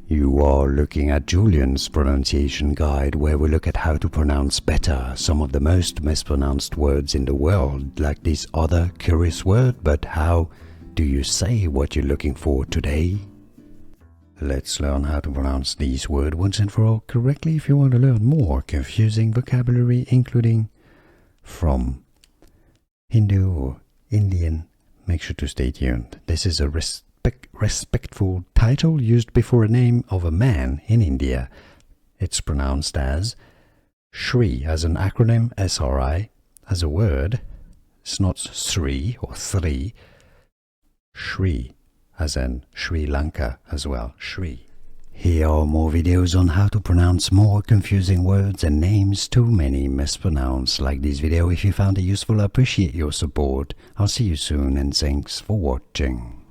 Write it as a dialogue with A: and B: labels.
A: You are looking at Julian's pronunciation guide, where we look at how to pronounce better some of the most mispronounced words in the world, like this other curious word. But how do you say what you're looking for today? Let's learn how to pronounce these words once and for all correctly. If you want to learn more confusing vocabulary, including from Hindu or Indian, make sure to stay tuned. This is a respectful title used before a name of a man in India. It's pronounced as Shri, as an acronym, SRI, as a word. It's not Sri or Thri. Shri, as in Sri Lanka as well, Shri. Here are more videos on how to pronounce more confusing words and names too many mispronounced. Like this video if you found it useful. I appreciate your support. I'll see you soon and thanks for watching.